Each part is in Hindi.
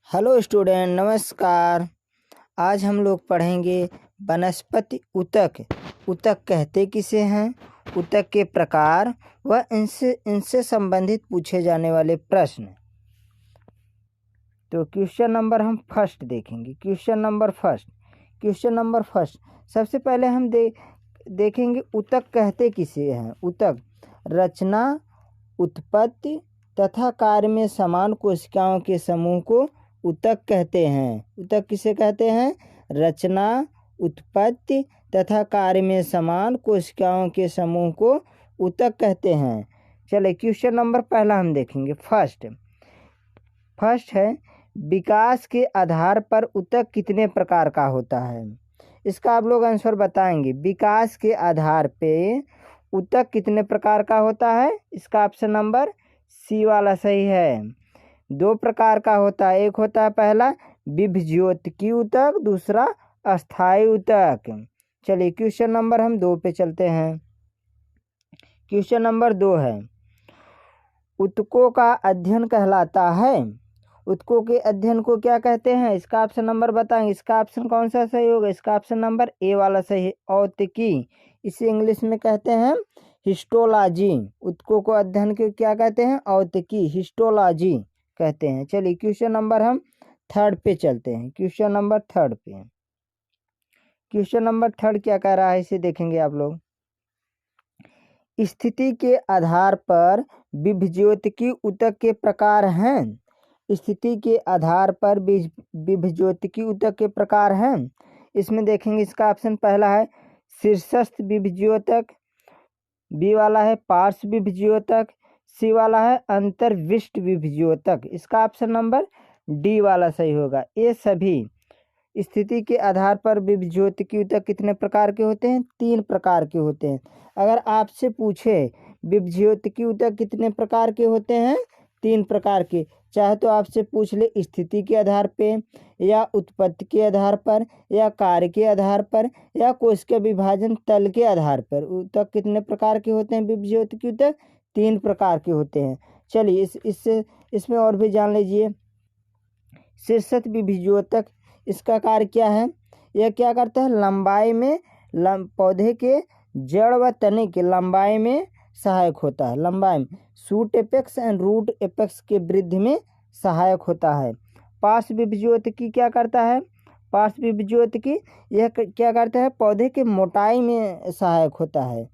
हेलो स्टूडेंट, नमस्कार। आज हम लोग पढ़ेंगे वनस्पति ऊतक। ऊतक कहते किसे हैं, ऊतक के प्रकार व इनसे संबंधित पूछे जाने वाले प्रश्न। तो क्वेश्चन नंबर हम फर्स्ट देखेंगे। क्वेश्चन नंबर फर्स्ट सबसे पहले हम देखेंगे ऊतक कहते किसे हैं। ऊतक रचना, उत्पत्ति तथा कार्य में समान कोशिकाओं के समूह को ऊतक कहते हैं। ऊतक किसे कहते हैं? रचना, उत्पत्ति तथा कार्य में समान कोशिकाओं के समूह को ऊतक कहते हैं। चलिए क्वेश्चन नंबर पहला हम देखेंगे। फर्स्ट है, विकास के आधार पर ऊतक कितने प्रकार का होता है? इसका आप लोग आंसर बताएंगे। विकास के आधार पे ऊतक कितने प्रकार का होता है? इसका ऑप्शन नंबर सी वाला सही है। 2 प्रकार का होता है। एक होता है पहला विभज्योतिकी ऊतक, दूसरा अस्थायी ऊतक। चलिए क्वेश्चन नंबर हम 2 पे चलते हैं। क्वेश्चन नंबर 2 है, ऊतकों का अध्ययन कहलाता है। ऊतकों के अध्ययन को क्या कहते हैं? इसका ऑप्शन नंबर बताएंगे। इसका ऑप्शन कौन सा सही होगा? इसका ऑप्शन नंबर ए वाला सही है, औतकी। इसे इंग्लिश में कहते हैं हिस्टोलॉजी। ऊतकों को अध्ययन के क्या कहते हैं? औतकी, हिस्टोलॉजी कहते हैं। चलिए क्वेश्चन नंबर हम 3 पे चलते हैं। क्वेश्चन नंबर 3 क्या कह रहा है, इसे देखेंगे आप लोग। स्थिति के आधार पर विभज्योतिकी ऊतक के प्रकार हैं। स्थिति के आधार पर विभज्योतिकी ऊतक के प्रकार हैं। इसमें देखेंगे, इसका ऑप्शन पहला है शीर्षस्थ विभज्योतक, बी वाला है पार्श्व विभज्योतक, सी वाला है अंतर्विष्ट विभज्योतक। इसका ऑप्शन नंबर डी वाला सही होगा। ये सभी स्थिति के आधार पर विभज्योतिकी ऊतक कितने प्रकार के होते हैं? 3 प्रकार के होते हैं। अगर आपसे पूछे विभज्योतिकी ऊतक कितने प्रकार के होते हैं? 3 प्रकार के। चाहे तो आपसे पूछ ले स्थिति के आधार पे, या उत्पत्ति के आधार पर, या कार्य के आधार पर, या कोशिका विभाजन तल के आधार पर। ऊतक कितने प्रकार के होते हैं? विभज्योतिकी ऊतक 3 प्रकार के होते हैं। चलिए इसमें और भी जान लीजिए। शीर्षस्थ विभज्योतक, इसका कार्य क्या है? यह क्या करता है? लंबाई में पौधे के जड़ व तने के लंबाई में सहायक होता है। लंबाई में shoot apex and root apex के वृद्धि में सहायक होता है। पार्श्व विभज्योतिकी क्या करता है? पार्श्व विभज्योतिकी यह क्या करता है? पौधे के मोटाई में सहायक होता है।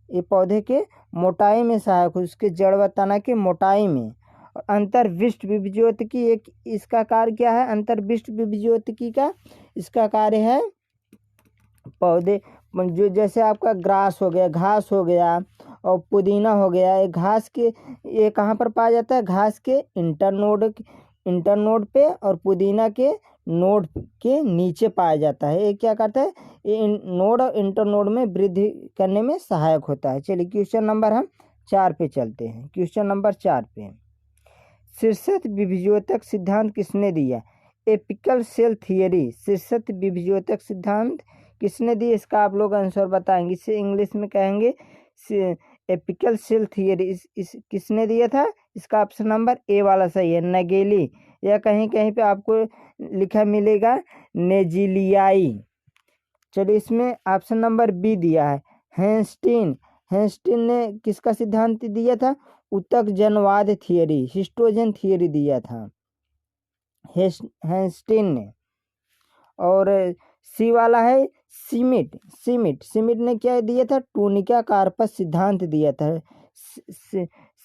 ये पौधे के मोटाई में सहायक, उसके जड़ व तना के मोटाई में। और अंतर्विष्ट विभज्योतिकी, एक इसका कार्य क्या है? अंतर्विष्ट विभज्योतिकी का इसका कार्य है पौधे जो जैसे आपका ग्रास हो गया, घास हो गया और पुदीना हो गया, ये कहाँ पर पाया जाता है? घास के इंटरनोड पे और पुदीना के नोड के नीचे पाया जाता है। ये क्या करता है? ये नोड और इंटरनोड में वृद्धि करने में सहायक होता है। चलिए क्वेश्चन नंबर हम 4 पे चलते हैं। क्वेश्चन नंबर 4 पे, शीर्षस्थ विभज्योतक सिद्धांत किसने दिया? Apical cell theory. शीर्षस्थ विभज्योतक सिद्धांत किसने दिया? इसका आप लोग आंसर बताएंगे। इसे इंग्लिश में कहेंगे एपिकल सेल थियरी। इस किसने दिया था? इसका ऑप्शन नंबर ए वाला सही है, नगेली, या कहीं कहीं पे आपको लिखा मिलेगा नेजिलियाई। चलिए इसमें ऑप्शन नंबर बी दिया है, हेंस्टीन ने किसका सिद्धांत दिया था? ऊतक जनवाद थियरी, हिस्टोजन थियरी दिया था हेंस्टीन ने। और सी वाला है सिमिट ने क्या दिया था? टूनिका कार्पस सिद्धांत दिया था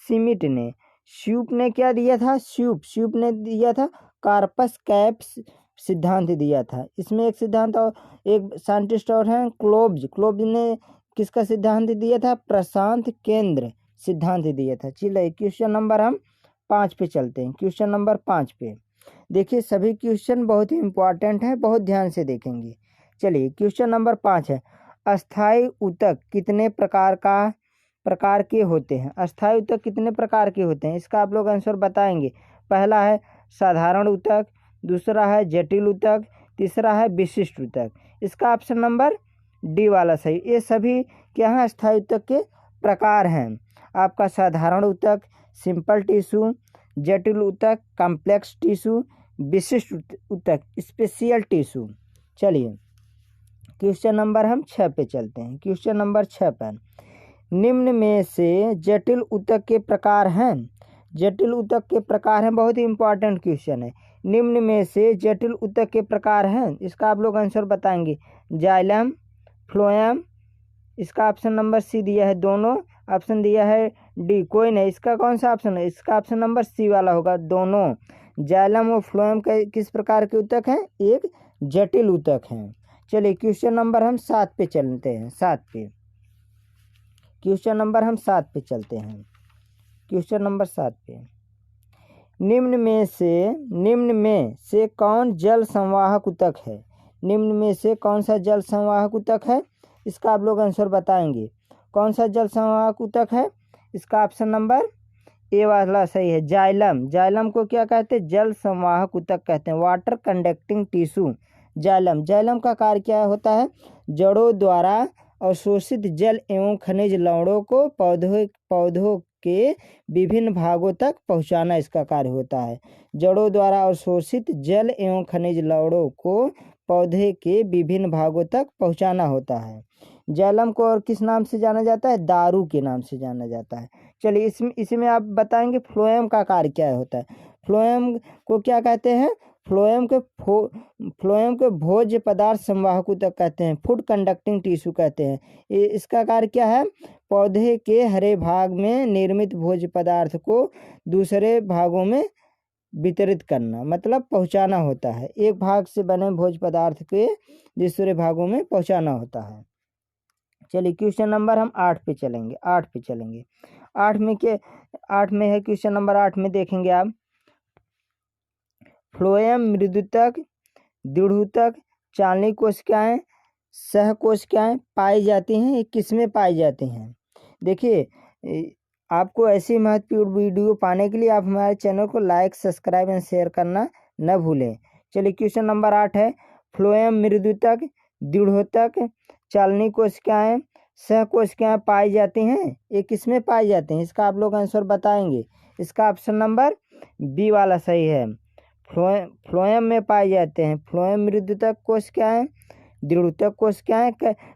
सिमिट ने। श्यूप ने क्या दिया था? श्यूप ने दिया था कार्पस कैप्स सिद्धांत दिया था। इसमें एक सिद्धांत और एक साइंटिस्ट और हैं क्लोब्ज ने किसका सिद्धांत दिया था? प्रशांत केंद्र सिद्धांत दिया था। चलिए क्वेश्चन नंबर हम 5 पे चलते हैं। क्वेश्चन नंबर 5 पे देखिए, सभी क्वेश्चन बहुत ही इंपॉर्टेंट हैं, बहुत ध्यान से देखेंगे। चलिए क्वेश्चन नंबर 5 है, अस्थायी ऊतक कितने प्रकार के होते हैं? अस्थायी ऊतक कितने प्रकार के होते हैं? इसका आप लोग आंसर बताएंगे। पहला है साधारण ऊतक, दूसरा है जटिल ऊतक, तीसरा है विशिष्ट ऊतक। इसका ऑप्शन नंबर डी वाला सही। ये सभी क्या हैं? अस्थायी ऊतक के प्रकार हैं। आपका साधारण ऊतक सिंपल टिश्यू, जटिल ऊतक कॉम्प्लेक्स टिश्यू, विशिष्ट ऊतक स्पेशल टिश्यू। चलिए क्वेश्चन नंबर हम 6 पे चलते हैं। क्वेश्चन नंबर 6 पर निम्न में से जटिल ऊतक के प्रकार हैं। जटिल ऊतक के प्रकार हैं, बहुत ही इंपॉर्टेंट क्वेश्चन है। निम्न में से जटिल ऊतक के प्रकार हैं, इसका आप लोग आंसर बताएंगे। जाइलम, फ्लोएम, इसका ऑप्शन नंबर सी दिया है दोनों, ऑप्शन दिया है डी कोई नहीं। इसका कौन सा ऑप्शन है? इसका ऑप्शन नंबर सी वाला होगा, दोनों। जाइलम और फ्लोएम के किस प्रकार के ऊतक हैं? एक जटिल ऊतक हैं। चलिए क्वेश्चन नंबर हम 7 पे चलते हैं। 7 पे क्वेश्चन नंबर हम 7 पे चलते हैं। क्वेश्चन नंबर 7 पे निम्न में से कौन जल संवाहक ऊतक है? निम्न में से कौन सा जल संवाहक ऊतक है? इसका आप लोग आंसर बताएंगे। कौन सा जल संवाहक ऊतक है? इसका ऑप्शन नंबर ए वाला सही है, जाइलम। जाइलम को क्या कहते हैं? जल संवाहक ऊतक कहते हैं, water conducting tissue. Xylem, xylem का कार्य क्या होता है? जड़ों द्वारा अवशोषित जल एवं खनिज लवणों को पौधों के विभिन्न भागों तक पहुंचाना इसका कार्य होता है। जड़ों द्वारा अवशोषित जल एवं खनिज लवणों को पौधे के विभिन्न भागों तक पहुंचाना होता है। जाइलम को और किस नाम से जाना जाता है? दारू के नाम से जाना जाता है। चलिए इसमें आप बताएंगे फ्लोएम का कार्य क्या होता है? फ्लोएम को क्या कहते हैं? फ्लोएम के भोज्य पदार्थ संवाहक ऊतक कहते हैं, फूड कंडक्टिंग टिश्यू कहते हैं। इसका कार्य क्या है? पौधे के हरे भाग में निर्मित भोज्य पदार्थ को दूसरे भागों में वितरित करना, मतलब पहुंचाना होता है। एक भाग से बने भोज्य पदार्थ के दूसरे भागों में पहुंचाना होता है। चलिए क्वेश्चन नंबर हम 8 पे चलेंगे। 8 पे चलेंगे। 8 में है क्वेश्चन नंबर 8 में देखेंगे आप, फ्लोएम मृदुतक, दृढ़ूतक, चालनी कोशिकाएं, सह कोशिकाएं पाई जाती हैं। ये किसमें पाई जाती हैं? देखिए आपको ऐसी महत्वपूर्ण वीडियो पाने के लिए आप हमारे चैनल को लाइक, सब्सक्राइब एंड शेयर करना न भूलें। चलिए क्वेश्चन नंबर 8 है, फ्लोएम मृदुतक, दृढ़ोतक, चालनी कोशिकाएं, सह कोशिकाएं पाई जाती हैं। ये किसमें पाई जाती हैं? इसका आप लोग आंसर बताएंगे। इसका ऑप्शन नंबर बी वाला सही है, फ्लोएम में पाए जाते हैं। फ्लोएम मृदुतक कोशिकाएं, दृढ़ूतक कोशिकाएं,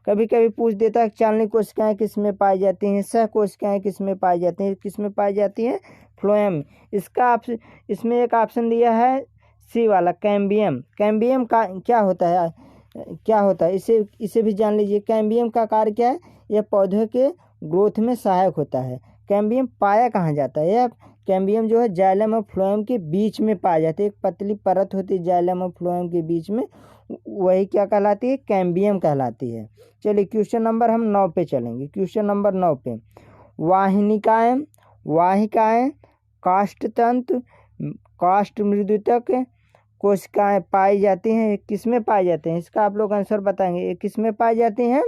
कभी कभी पूछ देता है चालनी कोशिकाएं किस में पाई जाती हैं, सह कोशिकाएं किस में पाई जाती हैं? किस में पाई जाती हैं? फ्लोएम। इसमें एक ऑप्शन दिया है सी वाला, कैम्बियम। कैम्बियम का क्या होता है? इसे भी जान लीजिए। कैम्बियम का कार्य क्या है? यह पौधे के ग्रोथ में सहायक होता है। कैम्बियम पाया कहाँ जाता है? यह कैम्बियम जो है जाइलम और फ्लोएम के बीच में पाया जाता है। एक पतली परत होती है जाइलम और फ्लोएम के बीच में, वही क्या कहलाती है? कैम्बियम कहलाती है। चलिए क्वेश्चन नंबर हम 9 पे चलेंगे। क्वेश्चन नंबर 9 पे वाहिकाएं, काष्ठतंतु, काष्ठ मृदुतक कोशिकाएं पाई जाती हैं। किस में पाई जाती हैं? इसका आप लोग आंसर बताएंगे। ये किस में पाई जाती हैं?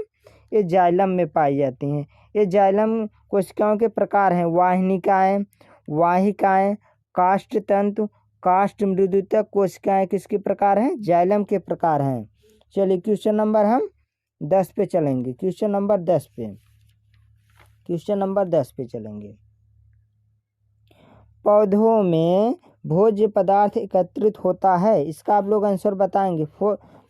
ये जाइलम में पाई जाती हैं। ये जाइलम कोशिकाओं के प्रकार हैं, वाहिकाएं, काष्ठतंतु, काष्ठ मृदुतक कोशिकाएं किसके प्रकार हैं? जाइलम के प्रकार हैं। चलिए क्वेश्चन नंबर हम 10 पे चलेंगे। क्वेश्चन नंबर 10 पे चलेंगे। पौधों में भोज्य पदार्थ एकत्रित होता है। इसका आप लोग आंसर बताएंगे।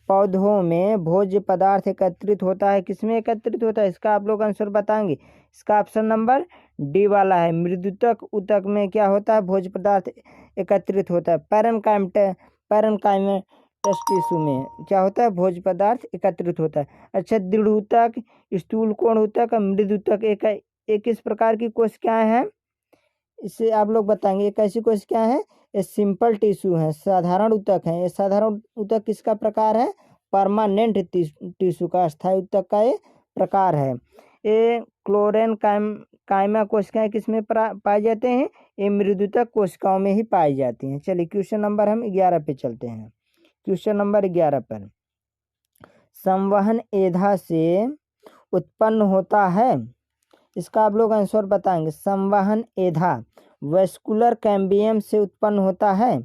पौधों में भोज्य पदार्थ एकत्रित होता है, किसमें एकत्रित होता है? इसका आप लोग आंसर बताएंगे। इसका ऑप्शन नंबर डी वाला है, मृदुतक ऊतक में क्या होता है? भोज्य पदार्थ एकत्रित होता है। पैरेनकाइमेटस टिश्यू में क्या होता है? भोज्य पदार्थ एकत्रित होता है। अच्छा, दृढ़ूतक, स्थूलकोण ऊतक, मृदुतक एक किस प्रकार की कोशिकाएं हैं? इसे आप लोग बताएंगे। ये कैसी कोशिकाएं हैं? ये सिंपल टिश्यू हैं, साधारण ऊतक हैं। ये साधारण ऊतक किसका प्रकार है? परमानेंट टिश्यू का, अस्थायी ऊतक का ये प्रकार है। ये काइमा कोशिकाएं किसमें पाए जाते हैं? ये मृदुतक कोशिकाओं में ही पाई जाती हैं। चलिए क्वेश्चन नंबर हम 11 पे चलते हैं। क्वेश्चन नंबर 11 पर, संवहन एधा से उत्पन्न होता है। इसका आप लोग आंसर बताएंगे। संवहन एधा वेस्कुलर कैम्बियम से उत्पन्न होता है।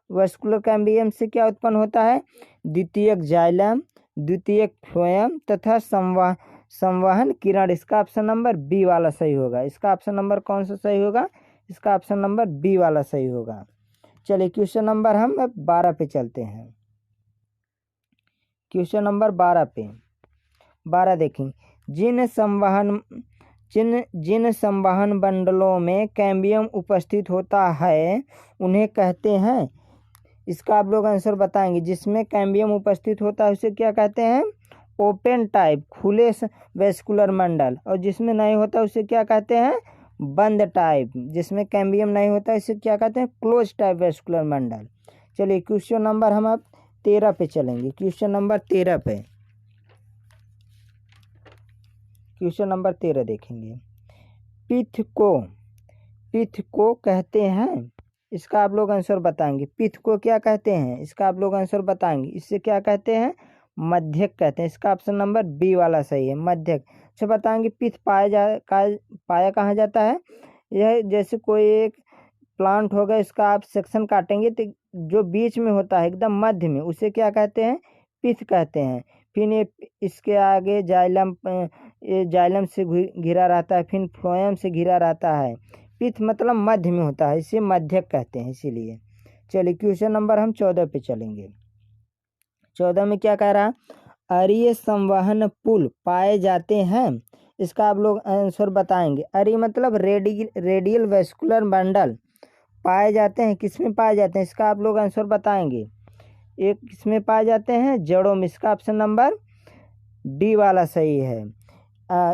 वेस्कुलर कैम्बियम से क्या उत्पन्न होता है? द्वितीयक जाइलम, द्वितीयक फ्लोएम तथा संवहन किरण। इसका ऑप्शन नंबर बी वाला सही होगा। इसका ऑप्शन नंबर कौन सा सही होगा? इसका ऑप्शन नंबर बी वाला सही होगा। चलिए क्वेश्चन नंबर हम 12 पे चलते हैं। क्वेश्चन नंबर 12 पे 12 देखें, जिन संवहन मंडलों में कैम्बियम उपस्थित होता है उन्हें कहते हैं। इसका आप लोग आंसर बताएंगे। जिसमें कैम्बियम उपस्थित होता है उसे क्या कहते हैं? ओपन टाइप, खुले वेस्कुलर मंडल। और जिसमें नहीं होता उसे क्या कहते हैं? बंद टाइप। जिसमें कैम्बियम नहीं होता इसे क्या कहते हैं? क्लोज टाइप वेस्कुलर मंडल। चलिए क्वेश्चन नंबर हम अब 13 पे चलेंगे। क्वेश्चन नंबर 13 पे, क्वेश्चन नंबर 13 देखेंगे। पित्त को कहते हैं। इसका आप लोग आंसर बताएंगे। पित्त को क्या कहते हैं? इसका आप लोग आंसर बताएंगे। इससे क्या कहते हैं? मध्यक कहते हैं। इसका ऑप्शन नंबर बी वाला सही है, मध्यक। अच्छा बताएंगे पित्त पाया कहाँ जाता है? यह जैसे कोई एक प्लांट होगा, इसका आप सेक्शन काटेंगे तो जो बीच में होता है एकदम मध्य में, उसे क्या कहते हैं? पित्त कहते हैं। फिर ये इसके आगे जाइलम से घिरा रहता है, फिर फ्लोएम से घिरा रहता है। पित्त मतलब मध्य में होता है, इसे मध्यक कहते हैं इसीलिए। चलिए क्वेश्चन नंबर हम 14 पे चलेंगे। 14 में क्या कह रहा? अरीय संवहन पुल पाए जाते हैं। इसका आप लोग आंसर बताएंगे। अरीय मतलब रेडियल वेस्कुलर बंडल पाए जाते हैं। किसमें पाए जाते हैं? इसका आप लोग आंसर बताएंगे। एक किसमें पाए जाते हैं? जड़ों में। इसका ऑप्शन नंबर डी वाला सही है।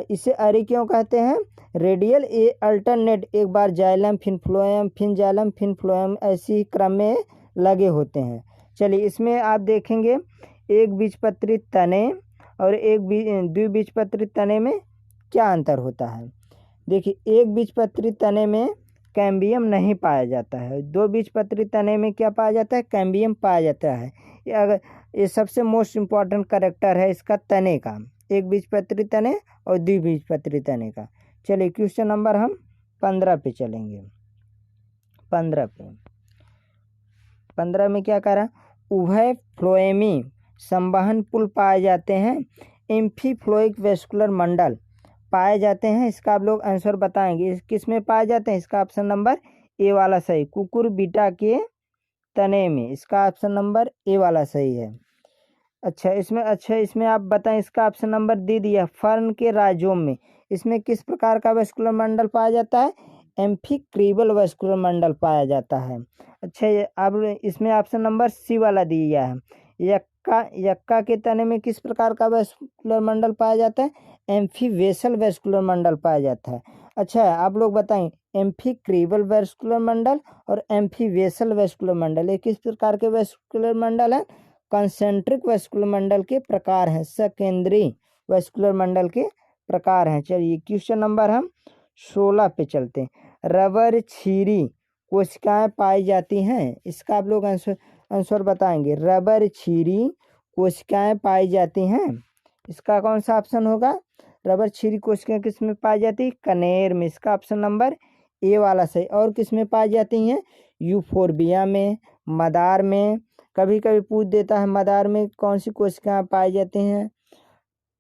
इसे अरी क्यों कहते हैं? रेडियल ए अल्टरनेट, एक बार जाइलम फिर फ्लोएम फिर जाइलम फिर फ्लोएम, ऐसी क्रम में लगे होते हैं। चलिए इसमें आप देखेंगे एक बीजपत्री तने और एक द्विबीजपत्री तने में क्या अंतर होता है। देखिए एक बीजपत्री तने में कैम्बियम नहीं पाया जाता है, दो बीजपत्री तने में क्या पाया जाता है? कैम्बियम पाया जाता है। ये सबसे मोस्ट इम्पॉर्टेंट कैरेक्टर है इसका तने का, एक बीजपत्री तने और द्विबीजपत्री तने का। चलिए क्वेश्चन नंबर हम 15 पे चलेंगे। 15 में क्या कह रहा? उभय फ्लोएमी संवहन पुल पाए जाते हैं। एम्फीफ्लोइक वेस्कुलर मंडल पाए जाते हैं। इसका आप लोग आंसर बताएंगे। किस में पाए जाते हैं? इसका ऑप्शन नंबर ए वाला सही, कुकुरबिटा के तने में। इसका ऑप्शन नंबर ए वाला सही है। अच्छा इसमें आप बताएं। इसका ऑप्शन नंबर दे दिया, फर्न के राइजोम में। इसमें किस प्रकार का वेस्कुलर मंडल पाया जाता है? एम्फिक्रिबल वेस्कुलर मंडल पाया जाता है। अच्छा अब इसमें ऑप्शन नंबर सी वाला दिया है, यक्का के तने में किस प्रकार का वेस्कुलर मंडल पाया जाता है? एम्फीवेसल वेस्कुलर मंडल पाया जाता है। अच्छा आप लोग बताएं, एम्फिक्रिबल वेस्कुलर मंडल और एम्फीवेसल वेस्कुलर मंडल ये किस प्रकार के वेस्कुलर मंडल है? कंसेंट्रिक वेस्कुलर मंडल के प्रकार हैं, सकेंद्रीय वेस्कुलर मंडल के प्रकार हैं। चलिए क्वेश्चन नंबर हम 16 पे चलते हैं। रबर छीरी कोशिकाएं पाई जाती हैं। इसका आप लोग आंसर बताएंगे। रबर छीरी कोशिकाएं पाई जाती हैं। इसका कौन सा ऑप्शन होगा? रबर छीरी कोशिकाएं किस में पाई जाती है? कनेर में। इसका ऑप्शन नंबर ए वाला सही। और किस में पाई जाती हैं? यूफोर्बिया में, मदार में। कभी कभी पूछ देता है मदार में कौन सी कोशिकाएं पाई जाती हैं,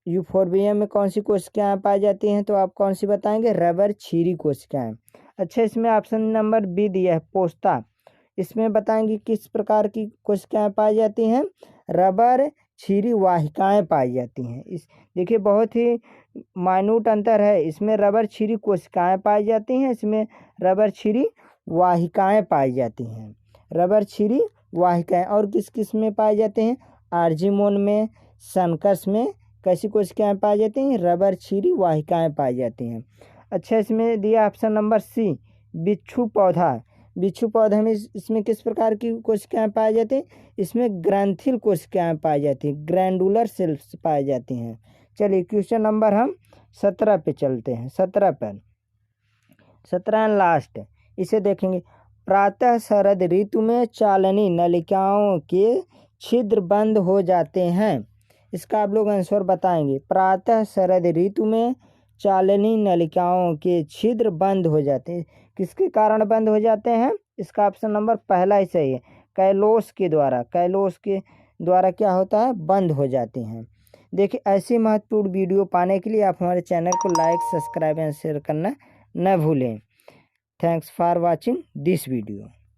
यूफोर्बिया में कौन सी कोशिकाएं पाई जाती हैं, तो आप कौन सी बताएंगे? रबर छीरी कोशिकाएं। अच्छा इसमें ऑप्शन नंबर बी दिया है, पोस्ता। इसमें बताएंगे किस प्रकार की कोशिकाएं पाई जाती हैं? रबर छीरी वाहिकाएं पाई जाती हैं। इस देखिए बहुत ही माइन्यूट अंतर है। इसमें रबर छीरी कोशिकाएं पाई जाती हैं, इसमें रबर छीरी वाहिकाएं पाई जाती हैं। रबर छीरी वाहिकाएं। और किस किस में पाए जाते हैं? आर्जिमोन में, सनकस में कैसी कोशिकाएं पाई जाती हैं? रबर छीरी वाहिकाएं पाई जाती हैं। अच्छा इसमें दिया ऑप्शन नंबर सी, बिच्छू पौधा। बिच्छू पौधे में इसमें किस प्रकार की कोशिकाएं पाई जाती हैं? इसमें ग्रंथिल कोशिकाएं पाई जाती हैं, ग्रैंडुलर सेल्स पाई जाती हैं। चलिए क्वेश्चन नंबर हम 17 पे चलते हैं। 17 लास्ट, इसे देखेंगे। प्रातः शरद ऋतु में चालनी नलिकाओं के छिद्र बंद हो जाते हैं। इसका आप लोग आंसर बताएंगे। प्रातः शरद ऋतु में चालनी नलिकाओं के छिद्र बंद हो जाते हैं। किसके कारण बंद हो जाते हैं? इसका ऑप्शन नंबर पहला ही सही है, कैलोस के द्वारा क्या होता है? बंद हो जाती हैं। देखिए ऐसी महत्वपूर्ण वीडियो पाने के लिए आप हमारे चैनल को लाइक, सब्सक्राइब एंड शेयर करना न भूलें। Thanks for watching this video.